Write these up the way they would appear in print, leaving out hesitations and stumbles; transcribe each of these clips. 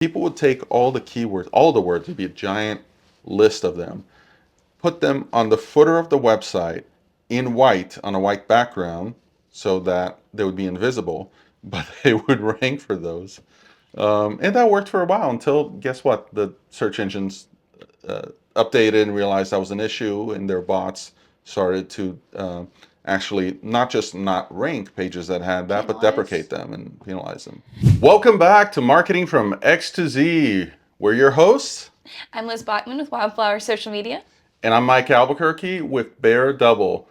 People would take all the keywords, all the words, it'd be a giant list of them, put them on the footer of the website in white on a white background so that they would be invisible, but they would rank for those. And that worked for a while until, guess what? The search engines updated and realized that was an issue, and their bots started to actually not just not rank pages that had that, but deprecate them and penalize them. Welcome back to Marketing from X to Z. We're your hosts. I'm Liz Bachman with Wildflower Social Media. And I'm Mike Albuquerque with Bear Double.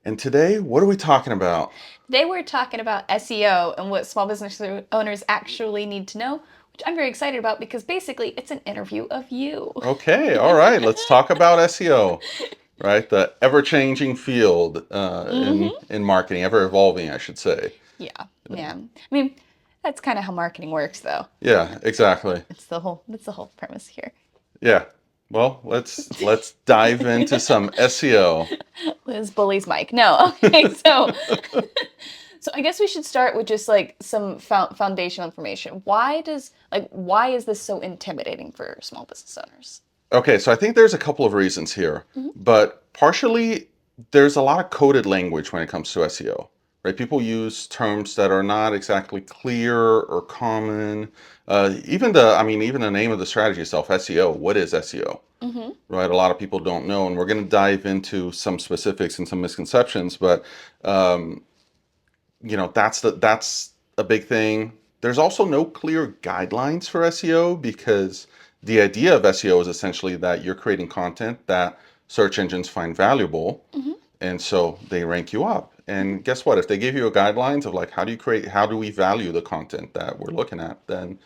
And today, what are we talking about? Today we're talking about SEO and what small business owners actually need to know, which I'm very excited about because basically it's an interview of you. Okay, all right, let's talk about SEO, right? The ever-changing field in marketing, ever-evolving, I should say. Yeah. I mean, that's kind of how marketing works, though. Yeah, exactly. That's the whole premise here. Yeah. Well, let's dive into some SEO. Liz bullies Mike. No, okay, so I guess we should start with just like some foundational information. Why is this so intimidating for small business owners? Okay, so I think there's a couple of reasons here, but partially there's a lot of coded language when it comes to SEO, right? People use terms that are not exactly clear or common. Even the name of the strategy itself, SEO. What is SEO? Right? A lot of people don't know, and we're going to dive into some specifics and some misconceptions, but that's a big thing. There's also no clear guidelines for SEO because the idea of SEO is essentially that you're creating content that search engines find valuable, and so they rank you up. And guess what? If they give you a guidelines of like how do we value the content that we're looking at, then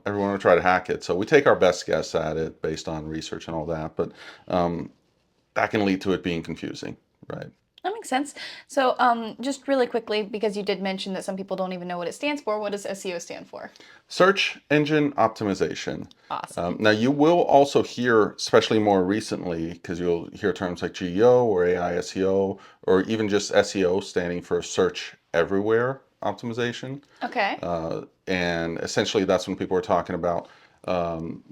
everyone will try to hack it. So we take our best guess at it based on research and all that, but that can lead to it being confusing, right? That makes sense. So just really quickly, because you did mention that some people don't even know what it stands for, what does SEO stand for? Search engine optimization. Awesome. Now you will also hear, especially more recently, because you'll hear terms like GEO or AI SEO, or even just SEO standing for search everywhere optimization. Okay. And essentially that's when people are talking about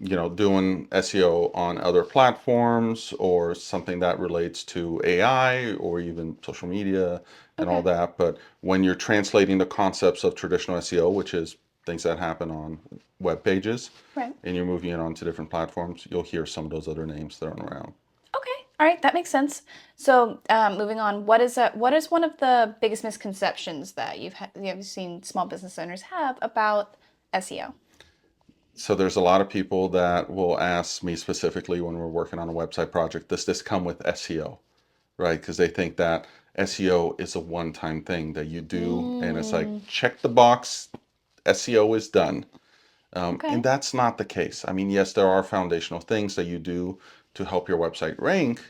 doing SEO on other platforms or something that relates to AI or even social media and all that. But when you're translating the concepts of traditional SEO, which is things that happen on web pages, Right. and you're moving it onto different platforms, you'll hear some of those other names thrown around. Okay. All right. That makes sense. So moving on, what is one of the biggest misconceptions that you've seen small business owners have about SEO? So there's a lot of people that will ask me specifically when we're working on a website project, does this come with SEO? Right? Because they think that SEO is a one-time thing that you do, and it's like, check the box, SEO is done. And that's not the case. I mean, yes, there are foundational things that you do to help your website rank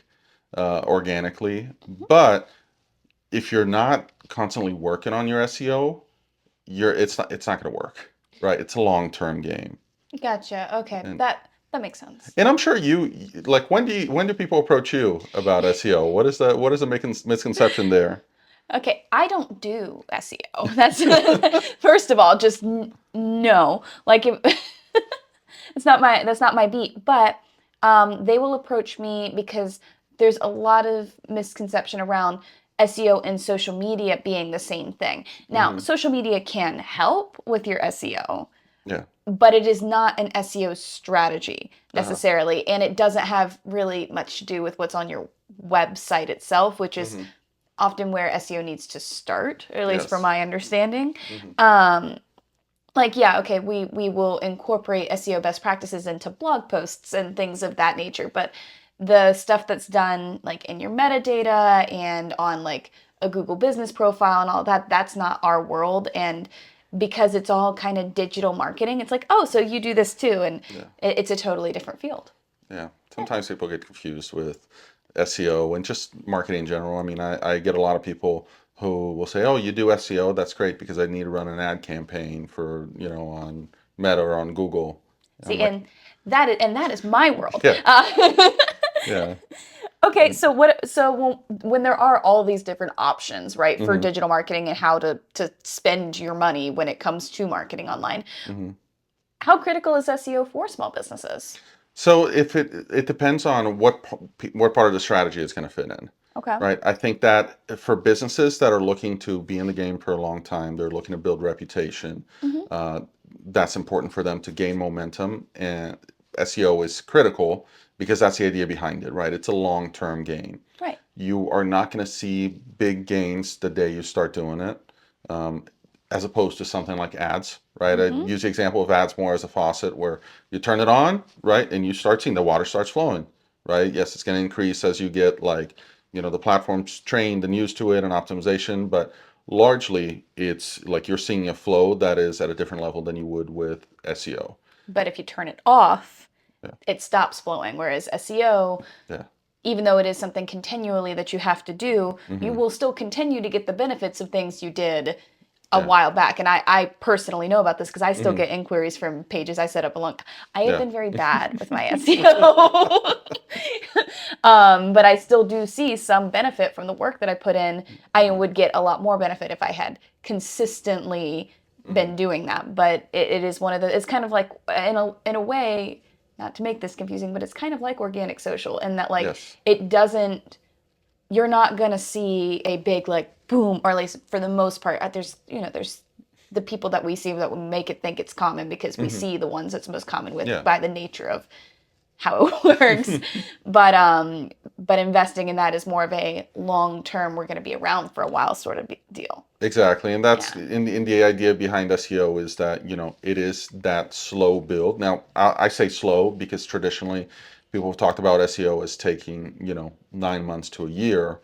organically, but if you're not constantly working on your SEO, it's not going to work, right? It's a long-term game. Gotcha. Okay. And That makes sense. I'm sure you like when do people approach you about SEO? What is the misconception there? Okay, I don't do SEO. That's first of all, just no. Like that's not my beat. But they will approach me because there's a lot of misconception around SEO and social media being the same thing. Now, social media can help with your SEO, Yeah. but it is not an SEO strategy necessarily, and it doesn't have really much to do with what's on your website itself, which is often where SEO needs to start, or at least from my understanding. We will incorporate SEO best practices into blog posts and things of that nature, but the stuff that's done like in your metadata and on like a Google business profile and all that, that's not our world. And because it's all kind of digital marketing, it's like, oh, so you do this too, and it's a totally different field. Yeah. Sometimes people get confused with SEO and just marketing in general. I mean, I get a lot of people who will say, "Oh, you do SEO? That's great because I need to run an ad campaign for, on Meta or on Google." And See, I'm like, and that is my world. yeah. Yeah. Okay, so when there are all these different options, right, for digital marketing and how to spend your money when it comes to marketing online, How critical is SEO for small businesses? So if it depends on what part of the strategy it's going to fit in, Okay. right? I think that for businesses that are looking to be in the game for a long time, they're looking to build reputation. Hmm. Uh, that's important for them to gain momentum, and SEO is critical because that's the idea behind it, right? It's a long-term gain. Right. You are not going to see big gains the day you start doing it, um, as opposed to something like ads, right? I Hmm. use the example of ads more as a faucet where you turn it on, right, and you start seeing the water starts flowing, right? Yes, it's going to increase as you get like, the platform's trained and used to it and optimization, but largely it's like you're seeing a flow that is at a different level than you would with SEO. But if you turn it off, Yeah, it stops flowing. Whereas SEO, yeah. even though it is something continually that you have to do, you Hmm. will still continue to get the benefits of things you did a Yeah. while back. And I personally know about this because I still Hmm. get inquiries from pages I set up a long time. I have Yeah. been very bad with my SEO. But I still do see some benefit from the work that I put in. I Hmm. would get a lot more benefit if I had consistently Hmm. been doing that. But it is one of the, it's kind of like, in a way, not to make this confusing, but it's kind of like organic social in that, like, Yes. it doesn't, you're not going to see a big, like, boom, or at least for the most part. There's the people that we see that would make it think it's common because we Hmm. see the ones that's most common with Yeah. by the nature of how it works. But investing in that is more of a long term, we're going to be around for a while sort of deal. Exactly, and that's Yeah. in the idea behind SEO is that it is that slow build. Now I say slow because traditionally people have talked about SEO as taking 9 months to a year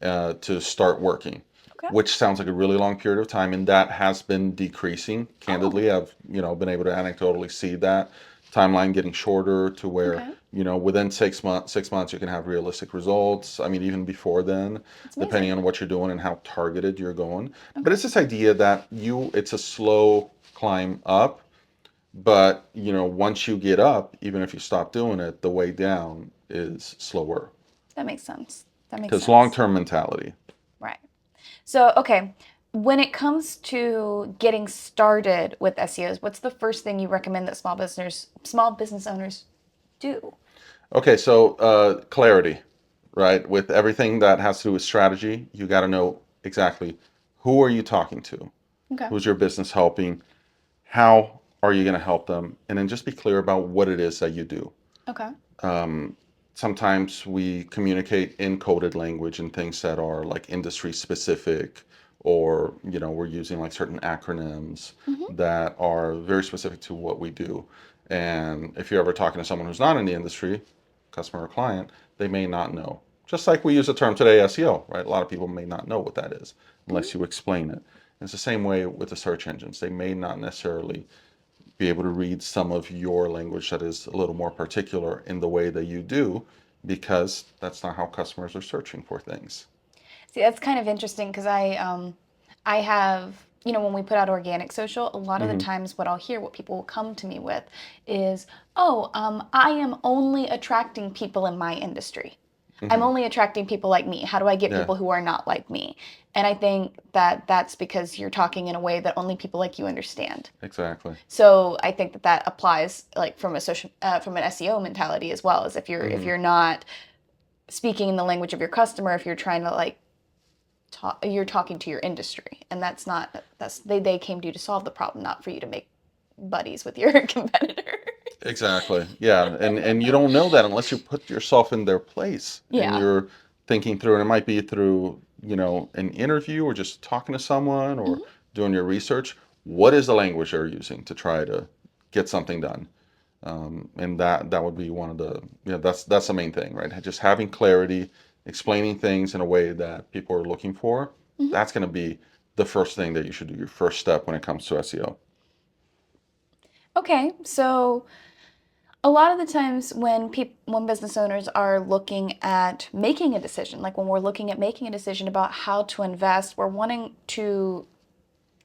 to start working, Okay. which sounds like a really long period of time, and that has been decreasing. Oh, Candidly, I've been able to anecdotally see that timeline getting shorter to where okay. within 6 months you can have realistic results. I mean, even before then, That's depending amazing. on what you're doing and how targeted you're going. But Okay. it's this idea that it's a slow climb up, but once you get up, even if you stop doing it, the way down is slower That makes sense. That makes because sense. long-term mentality. Right. So, okay, when it comes to getting started with SEOs, what's the first thing you recommend that small business owners do? Okay, so clarity, right? With everything that has to do with strategy, you got to know exactly who are you talking to, Okay. who's your business helping, how are you going to help them, and then just be clear about what it is that you do. Okay. Sometimes we communicate in coded language and things that are like industry specific, or we're using like certain acronyms Mm-hmm. that are very specific to what we do. And if you're ever talking to someone who's not in the industry, customer or client, they may not know. Just like we use the term today, SEO, right? A lot of people may not know what that is Mm-hmm. unless you explain it. And it's the same way with the search engines. They may not necessarily be able to read some of your language that is a little more particular in the way that you do, because that's not how customers are searching for things. See, that's kind of interesting because I have, when we put out organic social, a lot of the Hmm. times what I'll hear, what people will come to me with is, oh, I am only attracting people in my industry. I'm Hmm. only attracting people like me. How do I get Yeah, people who are not like me? And I think that that's because you're talking in a way that only people like you understand. exactly. So I think that that applies like from an SEO mentality as well as if Hmm. you're not speaking in the language of your customer, if you're trying to like you're talking to your industry, and that's not that's they came to you to solve the problem, not for you to make buddies with your competitor. Exactly. Yeah, and you don't know that unless you put yourself in their place and Yeah. you're thinking through, and it might be through, an interview or just talking to someone or Hmm. doing your research. What is the language they're using to try to get something done? And that would be one of the, that's the main thing, right? Just having clarity, explaining things in a way that people are looking for. Hmm. That's going to be the first thing that you should do, your first step when it comes to SEO. Okay, so a lot of the times when business owners are looking at making a decision, like when we're looking at making a decision about how to invest, we're wanting to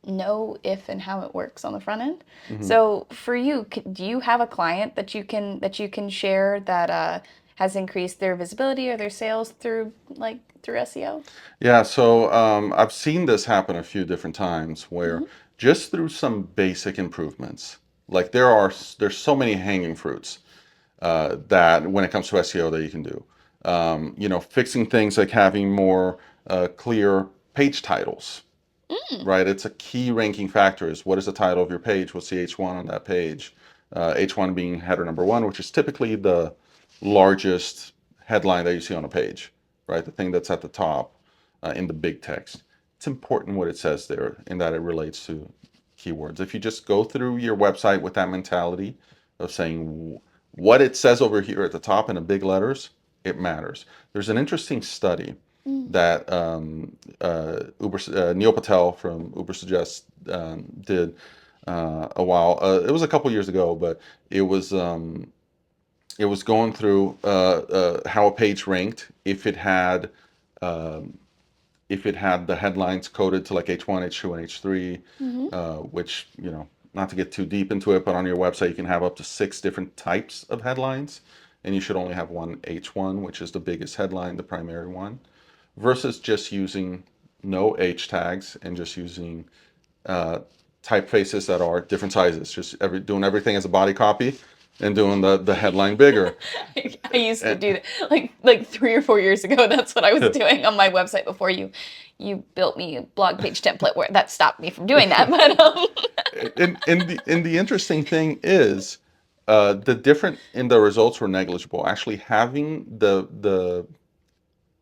know if and how it works on the front end. Hmm. So for you, do you have a client that you can share that has increased their visibility or their sales through SEO? Yeah, so I've seen this happen a few different times where Hmm. just through some basic improvements, Like there's so many hanging fruits that when it comes to SEO that you can do. Fixing things like having more clear page titles, Mm. right? It's a key ranking factor is what is the title of your page? What's the H1 on that page? H1 being header number one, which is typically the largest headline that you see on a page, right? The thing that's at the top in the big text. It's important what it says there in that it relates to keywords. If you just go through your website with that mentality of saying what it says over here at the top in the big letters, it matters. There's an interesting study Mm. that Neil Patel from Uber Suggest did a while. It was a couple years ago, but it was it was going through how a page ranked um, if it had the headlines coded to like H1, H2, and H3, Hmm. which not to get too deep into it, but on your website you can have up to 6 different types of headlines, and you should only have one H1, which is the biggest headline, the primary one, versus just using no H tags and just using uh, typefaces that are different sizes, just doing everything as a body copy and doing the headline bigger. I used to And, do that like 3 or 4 years ago. That's what I was doing on my website before you built me a blog page template where that stopped me from doing that. But and the interesting thing is the different in the results were negligible. Actually, having the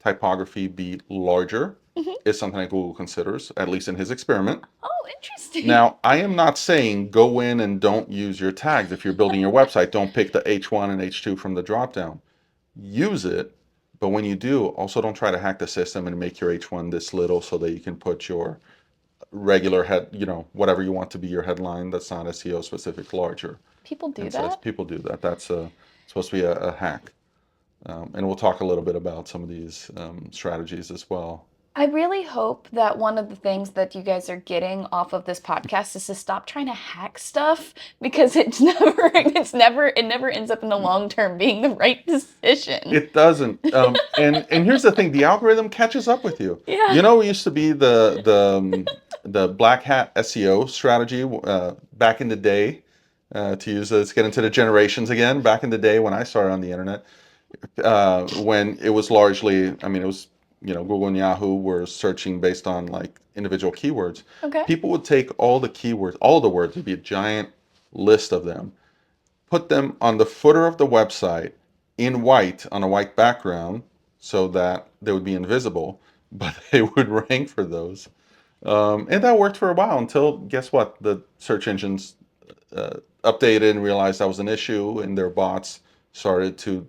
typography be larger Mhm. is something that Google considers, at least in his experiment. Oh, interesting. Now, I am not saying go in and don't use your tags. If you're building your website, don't pick the H1 and H2 from the dropdown. Use it, but when you do, also don't try to hack the system and make your H1 this little so that you can put your regular head, whatever you want to be your headline that's not SEO specific larger. People do And so that. people do that. That's supposed to be a hack. And we'll talk a little bit about some of these strategies as well. I really hope that one of the things that you guys are getting off of this podcast is to stop trying to hack stuff because it never ends up in the long term being the right decision. It doesn't. And here's the thing: the algorithm catches up with you. Yeah. You know, it used to be the black hat SEO strategy back in the day. To use let's get into the generations again. Back in the day when I started on the internet, when it was largely, I mean, it was Google and Yahoo were searching based on like individual keywords. Okay. People would take all the keywords, all the words, it'd be a giant list of them, put them on the footer of the website in white on a white background so that they would be invisible, but they would rank for those. And that worked for a while until, guess what? The search engines updated and realized that was an issue, and their bots started to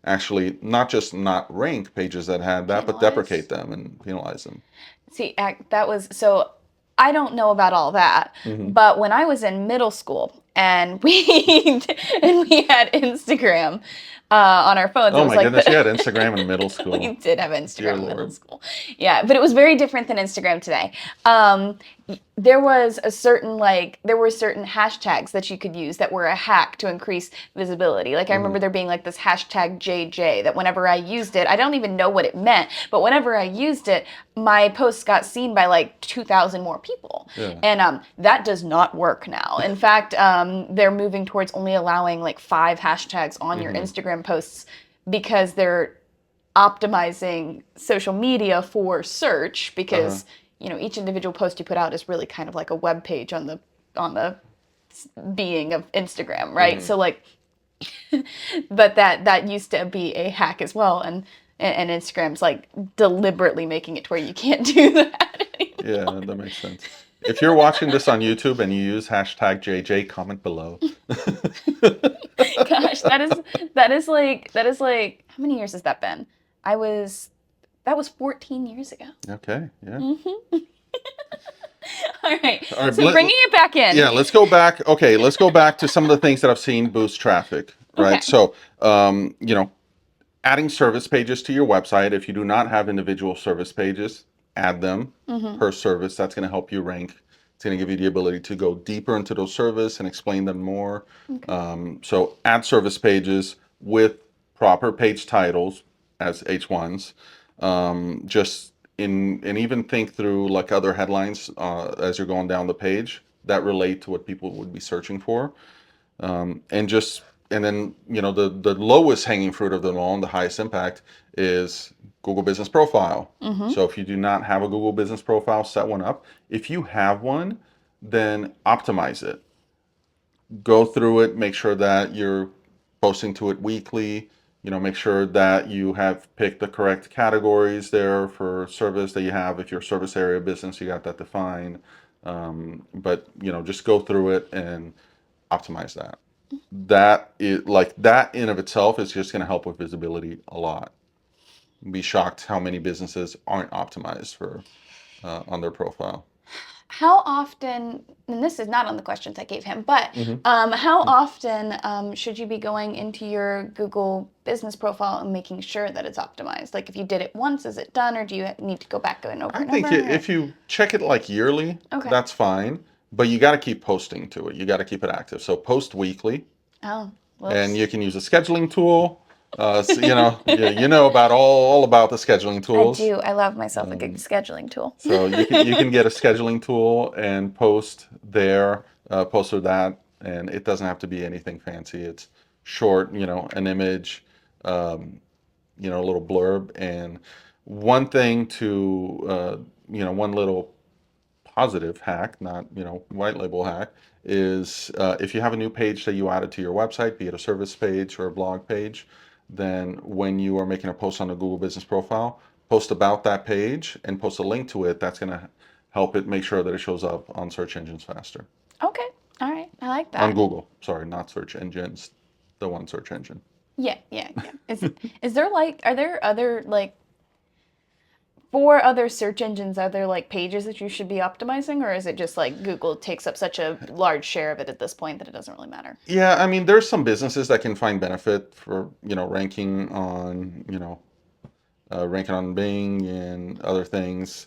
actually not just not rank pages that had that, but Penalize. deprecate them and penalize them. See, that was so I don't know about all that, Hmm. but when I was in middle school and we had Instagram on our phones, it Oh was my like goodness, you had Instagram in middle we school. did have Dear Instagram in middle Lord. school. Yeah, but it was very different than Instagram today. Um, there was there were certain hashtags that you could use that were a hack to increase visibility. Like I Hmm. remember there being like this hashtag JJ that whenever I used it, I don't even know what it meant, but whenever I used it, my posts got seen by like 2,000 more people. Yeah. And that does not work now. In fact, they're moving towards only allowing like 5 hashtags on your Hmm. Instagram posts because they're optimizing social media for search Uh-huh. because each individual post you put out is really kind of like a web page on the being of Instagram, right? Hmm. So like but that used to be a hack as well, and Instagram's like deliberately making it to where you can't do that Yeah, anymore. that makes sense. If you're watching this on YouTube and you use hashtag JJ, comment below. Gosh, that is like how many years has that been? I was that was 14 years ago. Okay, yeah. Hmm. All right. All right, So bringing it back in. yeah, let's go back. Okay, let's go back to some of the things that I've seen boost traffic, right? Okay. So, adding service pages to your website. If you do not have individual service pages, add them Hmm. per service. That's going to help you rank. It's going to give you the ability to go deeper into those services and explain them more. Okay. So add service pages with proper page titles as H1s. Just in and even think through like other headlines as you're going down the page. that relate to what people would be searching for. And then the lowest hanging fruit of them all and the highest impact is Google Business Profile. Mm-hmm. So if you do not have a Google Business Profile, set one up. If you have one, then optimize it. Go through it, make sure that you're posting to it weekly. Make sure that you have picked the correct categories there for service that you have. If you're a service area business, you got that defined. But just go through it and optimize that. That is like that in of itself is just going to help with visibility a lot. Be shocked how many businesses aren't optimized for on their profile. How often, and this is not on the questions I gave him, but Mm-hmm. how often should you be going into your Google business profile and making sure that it's optimized? Like if you did it once, is it done, or do you need to go back and over I and think over? if you check it like yearly, Okay. that's fine. But you got to keep posting to it. You got to keep it active. So post weekly, Oh, and whoops. you can use a scheduling tool. So, you know about all about the scheduling I tools. do. I love myself a good Um, scheduling tool. so you can get a scheduling tool and post there, post with that, and it doesn't have to be anything fancy. It's short, an image, um, a little blurb, and one thing to one little positive hack, not white label hack, is if you have a new page that you added to your website, be it a service page or a blog page, then when you are making a post on the Google Business Profile, post about that page and post a link to it. That's going to help it make sure that it shows up on search engines faster. Okay. All right. I like On that. Google, sorry, not search engines, the one search engine. Yeah, yeah, yeah. Is there like are there other like for other search engines, are there like pages that you should be optimizing, or is it just like Google takes up such a large share of it at this point that it doesn't really matter? Yeah, I mean, there's some businesses that can find benefit for ranking on Bing and other things,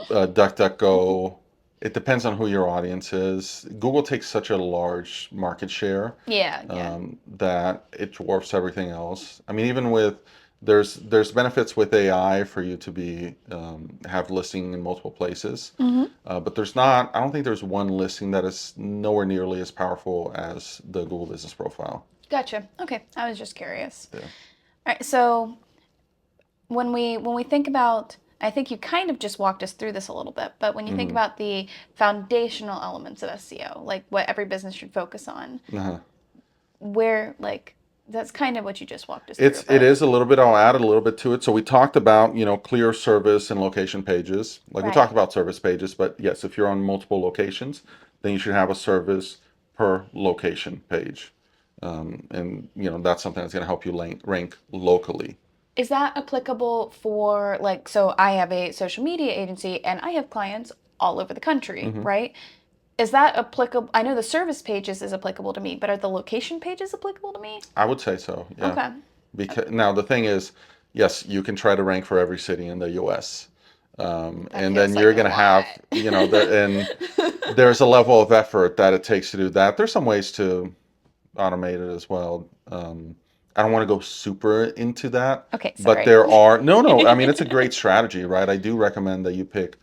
DuckDuckGo. It depends on who your audience is. Google takes such a large market share Yeah, yeah. that it dwarfs everything else. I mean, even with there's benefits with AI for you to be have listing in multiple places, Mm-hmm. but there's not. I don't think there's one listing that is nowhere nearly as powerful as the Google Business Profile. Gotcha. Okay, I was just curious. Yeah. All right, so when we think about, I think you kind of just walked us through this a little bit, but when you think Hmm. about the foundational elements of SEO, like what every business should focus on, Uh-huh. where like that's kind of what you just walked us through, It but is a little bit. I'll add a little bit to it. So we talked about clear service and location pages. Like we talked right. about service pages, but yes, if you're on multiple locations, then you should have a service per location page, and that's something that's going to help you rank locally. Is that applicable for like, so I have a social media agency and I have clients all over the country, Hmm. right? Is that applicable? I know the service pages is applicable to me, but are the location pages applicable to me? I would say so. Yeah. Okay. Because now the thing is, yes, you can try to rank for every city in the U.S. That And then feels like you're a going to have, lot. and there's a level of effort that it takes to do that. There's some ways to automate it as well. I don't want to go super into that, Okay, but sorry. there are no. I mean, it's a great strategy, right? I do recommend that you pick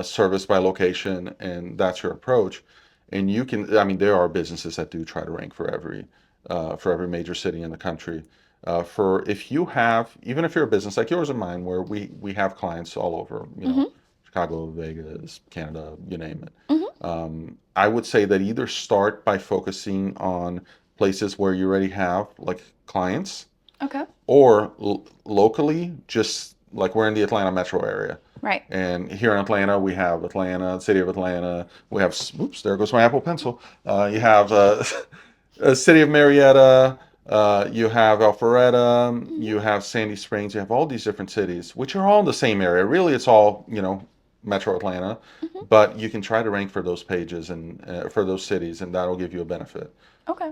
service by location, and that's your approach. And you can, I mean, there are businesses that do try to rank for every major city in the country. For if you have, even if you're a business like yours and mine, where we have clients all over, Mm-hmm. Chicago, Vegas, Canada, you name it. Mm-hmm. I would say that either start by focusing on places where you already have like clients, Okay. or locally, just like we're in the Atlanta metro area. Right. And here in Atlanta, we have Atlanta, city of Atlanta. We have, oops, there goes my Apple Pencil. You have city of Marietta. You have Alpharetta. Mm-hmm. You have Sandy Springs. You have all these different cities, which are all in the same area. Really, it's all Metro Atlanta. Mm-hmm. But you can try to rank for those pages and for those cities, and that'll give you a benefit. Okay.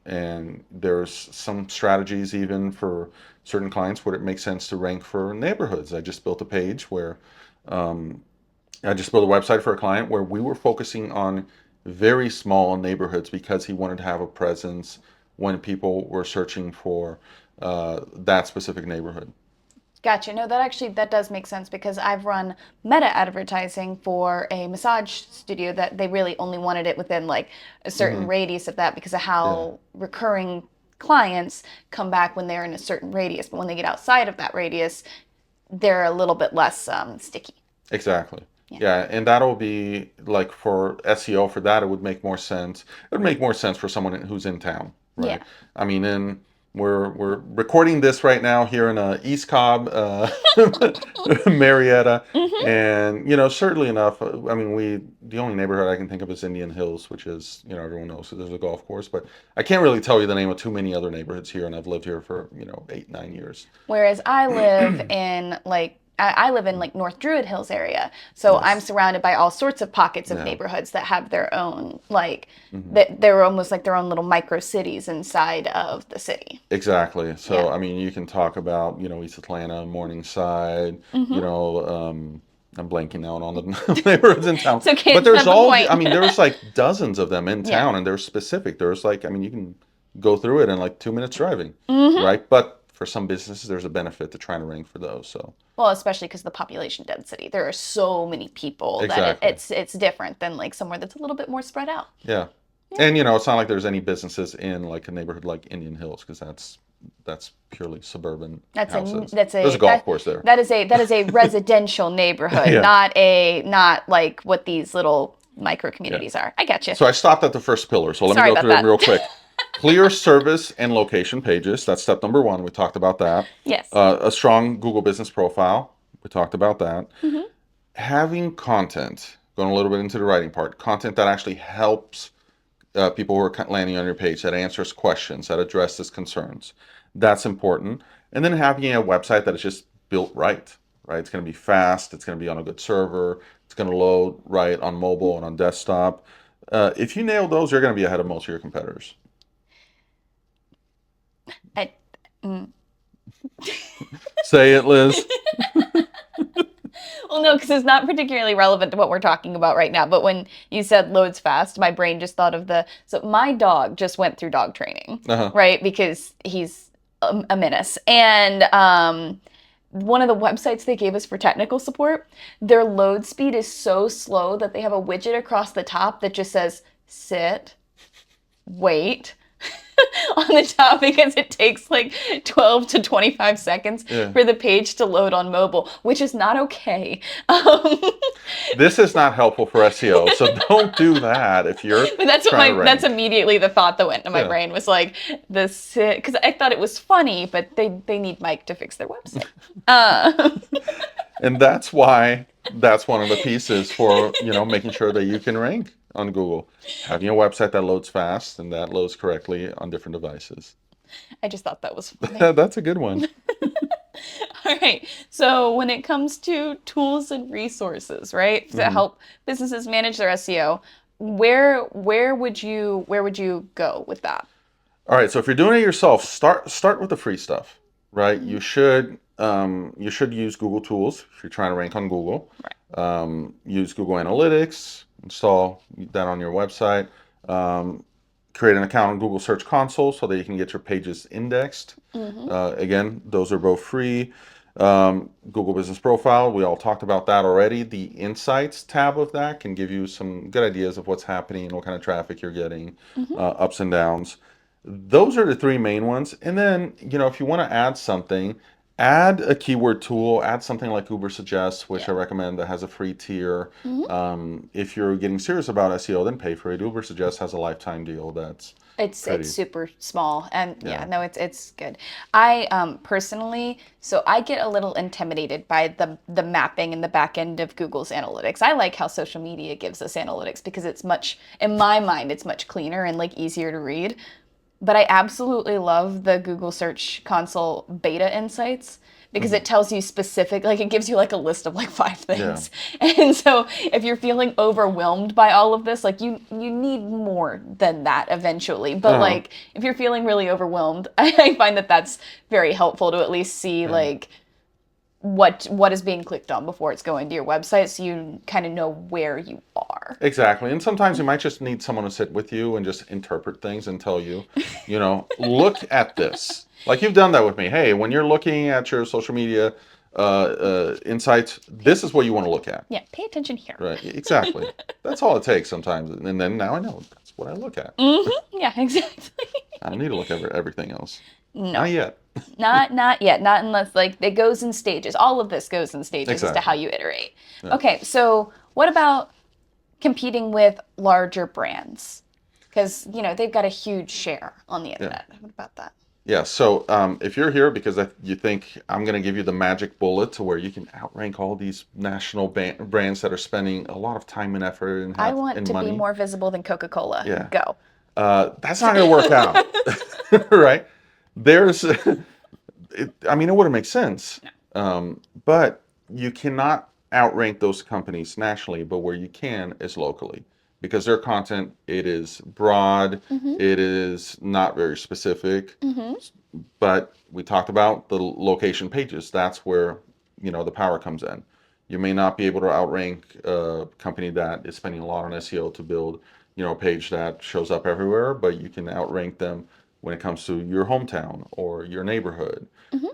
And there's some strategies even for certain clients where it makes sense to rank for neighborhoods. I just built a page where um, I just built a website for a client where we were focusing on very small neighborhoods because he wanted to have a presence when people were searching for that specific neighborhood. Gotcha. No, that does make sense because I've run meta advertising for a massage studio that they really only wanted it within like a certain Hmm. radius of that because of Yeah, how recurring clients come back when they're in a certain radius. But when they get outside of that radius, they're a little bit less sticky. exactly. Yeah. Yeah, and that'll be like for SEO for that, it would make more sense. It would make more sense for someone who's in town, right? Yeah. I mean, we're recording this right now here in East Cobb, Marietta, Hmm. and certainly enough. I mean, the only neighborhood I can think of is Indian Hills, which is everyone knows that there's a golf course, but I can't really tell you the name of too many other neighborhoods here, and I've lived here for 8, 9 years. Whereas I live in like North Druid Hills area. So I'm Yes. surrounded by all sorts of pockets of Yeah. neighborhoods that have their own like Hmm. that they're almost like their own little micro cities inside of the city. Exactly. Yeah. So, I mean, you can talk about, East Atlanta, Morningside, Hmm. I'm blanking out on the neighborhoods in town. It's okay, But it's there's not the I point. mean, there's like dozens of them in Yeah. town, and they're specific. There's like, I mean, you can go through it in like 2 minutes driving, Hmm. right? But for some businesses, there's a benefit to trying to rank for those. So, Well, especially because the population density. There are so many people that exactly. it's different than like somewhere that's a little bit more spread out. Yeah. Yeah. And, it's not like there's any businesses in like a neighborhood like Indian Hills, because that's purely suburban That's a houses. There's a golf course there. that is a residential neighborhood, Yeah. not like what these little micro Yeah. communities are. I get you. So I stopped at the first pillar. So let me Sorry go about through them that. real quick. Clear service and location pages. That's step number one. We talked about that. Yes. A strong Google business profile. We talked about that. Hmm. Having content, going a little bit into the writing part, content that actually helps people who are landing on your page, that answers questions, that addresses concerns. That's important. And then having a website that is just built right, right? It's going to be fast. It's going to be on a good server. It's going to load right on mobile and on desktop. If you nail those, you're going to be ahead of most of your competitors. I, mm. Say it, Liz. Well, no, because it's not particularly relevant to what we're talking about right now. But when you said loads fast, my brain just thought of so my dog just went through dog training, Uh-huh. right? Because he's a menace. And one of the websites they gave us for technical support, their load speed is so slow that they have a widget across the top that just says sit, wait, on the top because it takes like 12 to 25 seconds Yeah. for the page to load on mobile, which is not okay. Um, This is not helpful for SEO, so don't do that if you're but trying to that's rank. immediately the thought that went to my Yeah. brain was like this because I thought it was funny, but they need Mike to fix their website. Uh, And that's one of the pieces for, making sure that you can rank on Google. Having a website that loads fast and that loads correctly on different devices. I just thought that was funny. That's a good one. All right. So when it comes to tools and resources, right, to Hmm. help businesses manage their SEO, where would you go with that? All right, so if you're doing it yourself, start with the free stuff, right? Mhm. You should use Google Tools if you're trying to rank on Google. Right. Use Google Analytics, install that on your website. Um, Create an account on Google Search Console so that you can get your pages indexed. Hmm. Again, those are both free. Google Business Profile, we all talked about that already. The Insights tab of that can give you some good ideas of what's happening, what kind of traffic you're getting, Hmm. ups and downs. Those are the three main ones. And then, if you want to add something, add a keyword tool, add something like Uber Suggests, which Yeah. I recommend that has a free tier. Hmm. If you're getting serious about SEO, then pay for it. Uber Suggests has a lifetime deal that's It's pretty, super small and yeah, yeah. no, it's good. I personally, so I get a little intimidated by the mapping and the back end of Google's analytics. I like how social media gives us analytics because it's much, in my mind, it's much cleaner and like easier to read. But I absolutely love the Google Search Console beta insights because Hmm. it tells you specific, like it gives you like a list of like five Yeah. things. And so if you're feeling overwhelmed by all of this, like you need more than that eventually. But Uh-huh. like if you're feeling really overwhelmed, I find that that's very helpful to at least see Yeah. like what is being clicked on before it's going to your website so you kind of know where you are. Exactly. And sometimes you might just need someone to sit with you and just interpret things and tell you, look at this. Like you've done that with me. Hey, when you're looking at your social media insights, this is what you want to look at. Yeah, pay attention here. Right, exactly. That's all it takes sometimes. And then now I know that's what I look at. Yeah, exactly. I don't need to look at everything else. Not No, yet. not yet. Not unless like it goes in stages. All of this goes in stages as to how Exactly. you iterate. Yeah. Okay, so what about competing with larger brands? Because they've got a huge share on the Yeah. internet. What about that? Yeah. So if you're here because you think I'm going to give you the magic bullet to where you can outrank all these national brands that are spending a lot of time and effort and I have want and to be money, more visible than Coca-Cola. yeah, Go. that's not going to work out, right? There's, I mean, it wouldn't make sense, but you cannot outrank those companies nationally. But where you can is locally because their content it is broad, it is not very specific. But we talked about the location pages. That's where the power comes in. You may not be able to outrank a company that is spending a lot on SEO to build a page that shows up everywhere, but you can outrank them when it comes to your hometown or your neighborhood.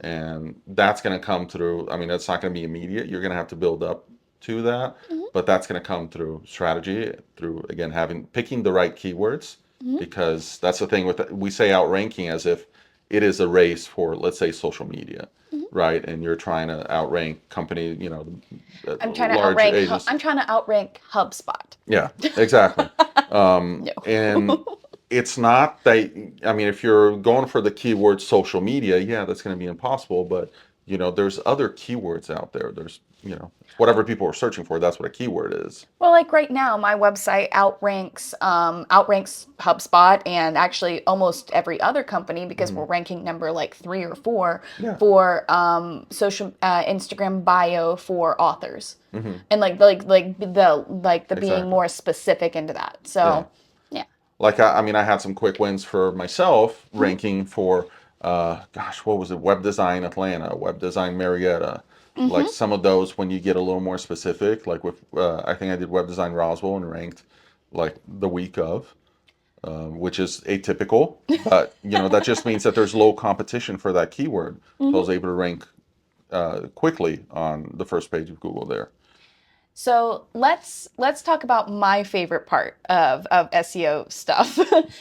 And that's going to come through. I mean, that's not going to be immediate. You're going to have to build up to that, but that's going to come through strategy, through again picking the right keywords, because that's the thing with we say outranking as if it is a race for, let's say, social media, right? And you're trying to outrank company, large agents. I'm trying to outrank HubSpot. Yeah, exactly. No. And it's not that, I mean, if you're going for the keyword social media, yeah, that's going to be impossible. But, there's other keywords out there. There's, whatever people are searching for, that's what a keyword is. Well, like right now, my website outranks HubSpot and actually almost every other company because we're ranking number like 3 or 4 Yeah. for social Instagram bio for authors, and like the being Exactly. more specific into that. So, yeah. Like, I mean, I had some quick wins for myself ranking for, gosh, what was it? Web Design Atlanta, Web Design Marietta. Like some of those, when you get a little more specific, like with, I think I did Web Design Roswell and ranked like the week of, which is atypical, but that just means that there's low competition for that keyword. So I was able to rank quickly on the first page of Google there. So let's talk about my favorite part of SEO stuff,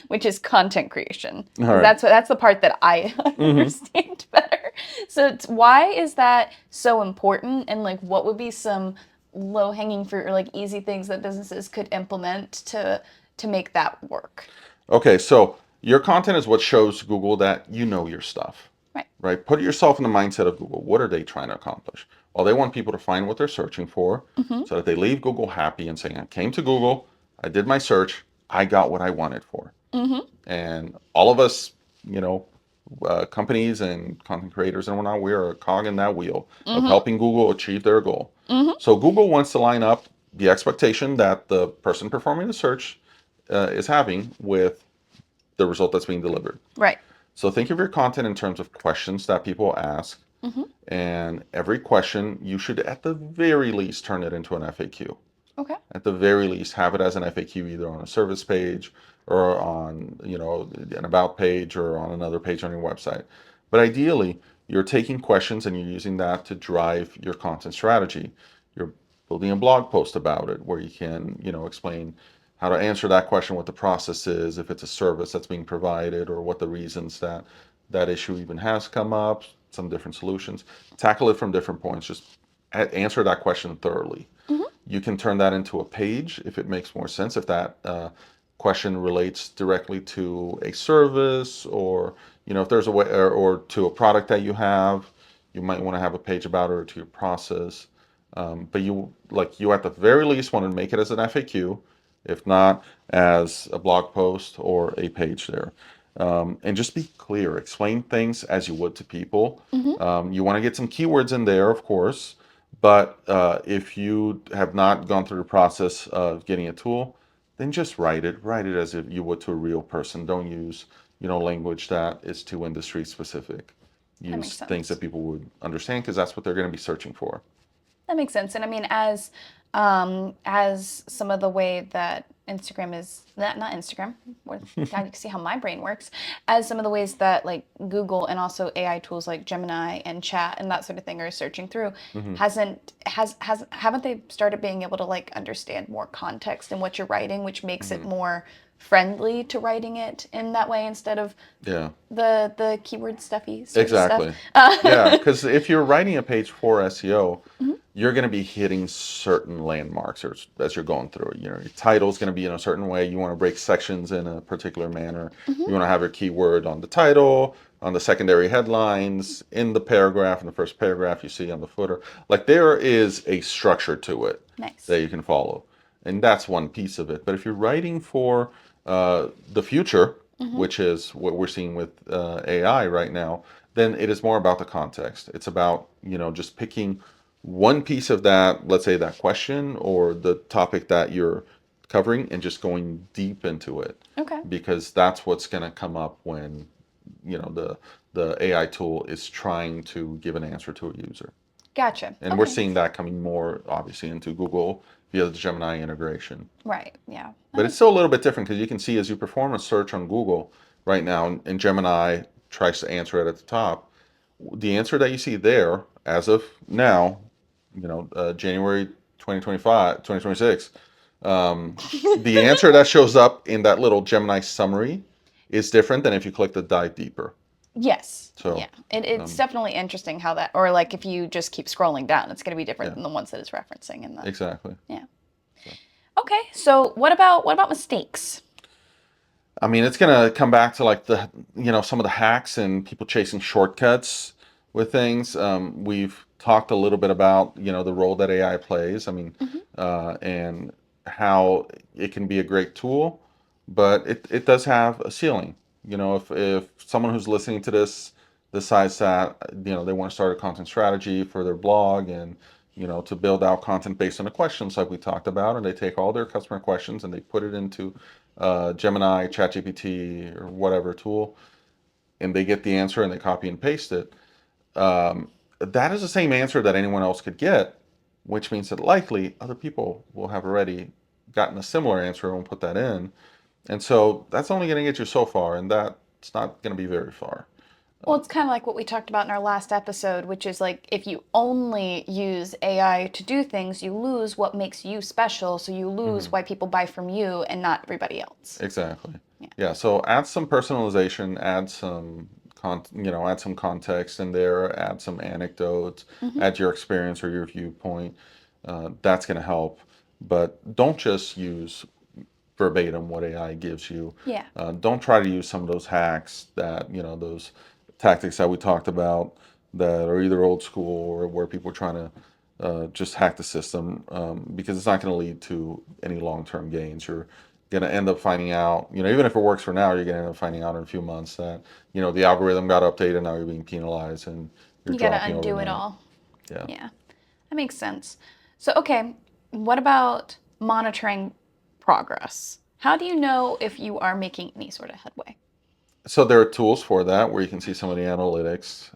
which is content creation. All right. That's the part that I understand better. So why is that so important? And like, what would be some low hanging fruit or like easy things that businesses could implement to make that work? Okay, so your content is what shows Google that you know your stuff, Right. right? Put yourself in the mindset of Google. What are they trying to accomplish? Well, they want people to find what they're searching for so that they leave Google happy and saying, I came to Google, I did my search, I got what I wanted for. And all of us, companies and content creators and whatnot, we are a cog in that wheel of helping Google achieve their goal. So Google wants to line up the expectation that the person performing the search is having with the result that's being delivered. Right. So think of your content in terms of questions that people ask. And every question, you should at the very least turn it into an FAQ. Okay. At the very least, have it as an FAQ either on a service page or on, an about page or on another page on your website. But ideally, you're taking questions and you're using that to drive your content strategy. You're building a blog post about it where you can, explain how to answer that question, what the process is, if it's a service that's being provided, or what the reasons that issue even has come up, some different solutions. Tackle it from different points. Just answer that question thoroughly. You can turn that into a page if it makes more sense, if that question relates directly to a service, or if there's a way, or to a product that you have, you might want to have a page about it, or to your process. But you at the very least want to make it as an FAQ, if not as a blog post or a page there. And just be clear, explain things as you would to people. You want to get some keywords in there, of course, but if you have not gone through the process of getting a tool, then just write it as if you would to a real person. Don't use language that is too industry specific. That makes Use sense. things that people would understand, because that's what they're going to be searching for. That makes sense. And I mean, as some of the way that Instagram is not Instagram. God, you can see how my brain works. As some of the ways that like Google and also AI tools like Gemini and Chat and that sort of thing are searching through, Hmm. haven't they started being able to like understand more context in what you're writing, which makes it Hmm. more friendly to writing it in that way instead of Yeah. the keyword stuffy sort of stuff. Exactly. Yeah, because if you're writing a page for SEO, Mhm. you're going to be hitting certain landmarks as you're going through it. You know, your title's going to be in a certain way. You want to break sections in a particular manner. Mhm. You want to have your keyword on the title, on the secondary headlines, in the paragraph, in the first paragraph you see on the footer. Like there is a structure to it Nice. that you can follow. And that's one piece of it. But if you're writing for the future, Mhm. which is what we're seeing with AI right now, then it is more about the context. It's about, just picking one piece of that, let's say that question or the topic that you're covering and just going deep into it Okay. because that's what's going to come up when, the AI tool is trying to give an answer to a user. Gotcha. And we're Okay. seeing that coming more obviously into Google via the Gemini integration. Right. Yeah. That But it's makes still a sense. little bit different because you can see as you perform a search on Google right now, and Gemini tries to answer it at the top, the answer that you see there as of now, January 2025, 2026, the answer that shows up in that little Gemini summary is different than if you click the dive deeper. Yes. So, Yeah. It's um, definitely interesting how that, or like if you just keep scrolling down, it's going to be different yeah, than the ones that it's referencing in the. exactly. Yeah. So. Okay. So what about mistakes? I mean, it's gonna come back to like some of the hacks and people chasing shortcuts with things. We've talked a little bit about, the role that AI plays. I mean, Hmm. and how it can be a great tool, but it does have a ceiling. If someone who's listening to this decides that, they want to start a content strategy for their blog and, to build out content based on the questions like we talked about, and they take all their customer questions and they put it into Gemini, ChatGPT, or whatever tool, and they get the answer and they copy and paste it. That is the same answer that anyone else could get, which means that likely other people will have already gotten a similar answer and put that in. And so that's only going to get you so far, and that's not going to be very far. Well, it's kind of like what we talked about in our last episode, which is like if you only use AI to do things, you lose what makes you special. So you lose Hmm. why people buy from you and not everybody else. Exactly. Yeah. Yeah. So add some personalization, add some context in there, add some anecdotes, Hmm. add your experience or your viewpoint. That's going to help. But don't just use verbatim what AI gives you. Yeah. Don't try to use some of those hacks those tactics that we talked about that are either old school or where people are trying to just hack the system because it's not going to lead to any long-term gains. You're going to end up finding out, even if it works for now, you're going to end up finding out in a few months that, the algorithm got updated, now you're being penalized and you're You got to dropping undo it overnight. all. Yeah. Yeah. That makes sense. So, okay, what about monitoring progress? How do you know if you are making any sort of headway? So there are tools for that where you can see some of the analytics,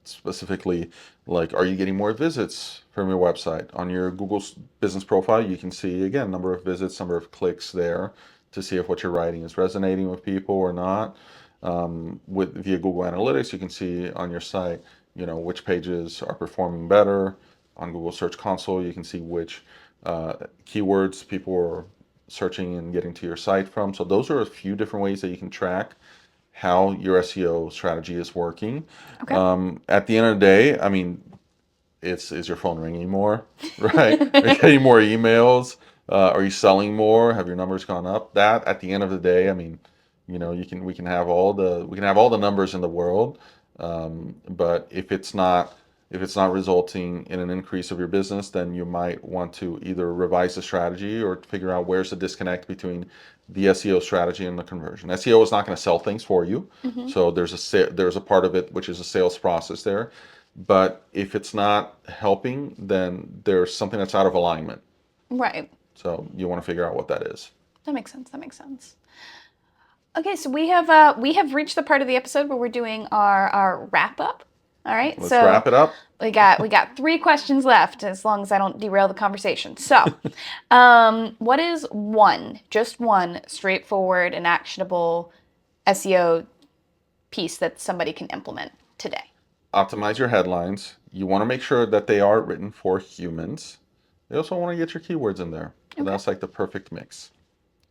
specifically like are you getting more visits from your website? On your Google business profile, you can see again number of visits, number of clicks there to see if what you're writing is resonating with people or not. With via Google Analytics, you can see on your site, which pages are performing better. On Google Search Console, you can see which keywords people are searching and getting to your site from. So those are a few different ways that you can track how your SEO strategy is working. Okay. At the end of the day, I mean, is your phone ringing more, right? Are you getting more emails? Are you selling more? Have your numbers gone up? That at the end of the day, I mean, we can have all the numbers in the world, but if it's not resulting in an increase of your business, then you might want to either revise the strategy or figure out where's the disconnect between the SEO strategy and the conversion. SEO is not going to sell things for you, Hmm. so there's a part of it which is a sales process there. But if it's not helping, then there's something that's out of alignment. Right. So you want to figure out what that is. That makes sense. That makes sense. Okay, so we have reached the part of the episode where we're doing our wrap up. All right, Let's so wrap it up. we got 3 questions left, as long as I don't derail the conversation. So, what is just one straightforward and actionable SEO piece that somebody can implement today? Optimize your headlines. You want to make sure that they are written for humans. You also want to get your keywords in there. So Okay. that's like the perfect mix.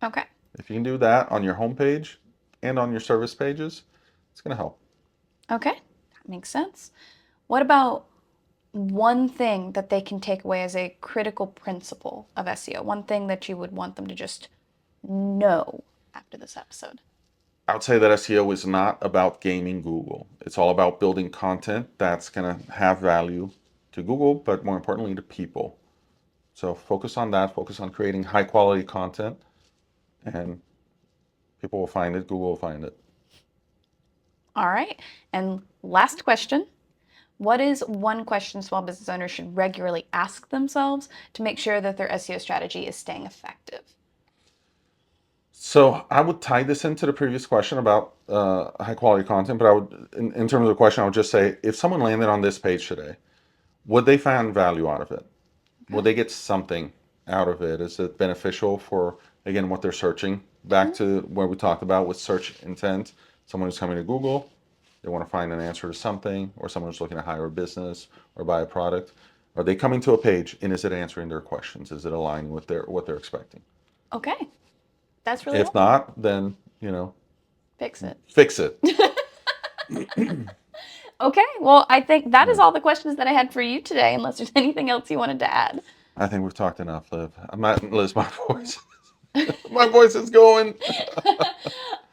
Okay. If you can do that on your homepage and on your service pages, it's going to help. Okay. That makes sense. What about one thing that they can take away as a critical principle of SEO? One thing that you would want them to just know after this episode? I would say that SEO is not about gaming Google. It's all about building content that's going to have value to Google, but more importantly to people. So focus on that, focus on creating high quality content, and people will find it, Google will find it. All right. And last question. What is one question small business owners should regularly ask themselves to make sure that their SEO strategy is staying effective? So I would tie this into the previous question about high quality content, but I would, in terms of the question, I would just say if someone landed on this page today, would they find value out of it? Okay. Will they get something out of it? Is it beneficial for, again, what they're searching? Back to what we talked about with search intent. Someone who's coming to Google, they want to find an answer to something, or someone who's looking to hire a business or buy a product. Are they coming to a page and is it answering their questions? Is it aligning with what they're expecting? Okay. That's really If helpful. not, then, Fix it. fix it. Okay. Well, I think that is all the questions that I had for you today, unless there's anything else you wanted to add. I think we've talked enough, Liv. I'm not Liz, my voice. My voice is going.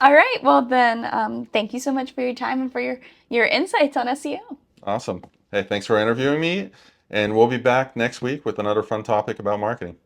All right. Well, then, thank you so much for your time and for your insights on SEO. Awesome. Hey, thanks for interviewing me. And we'll be back next week with another fun topic about marketing.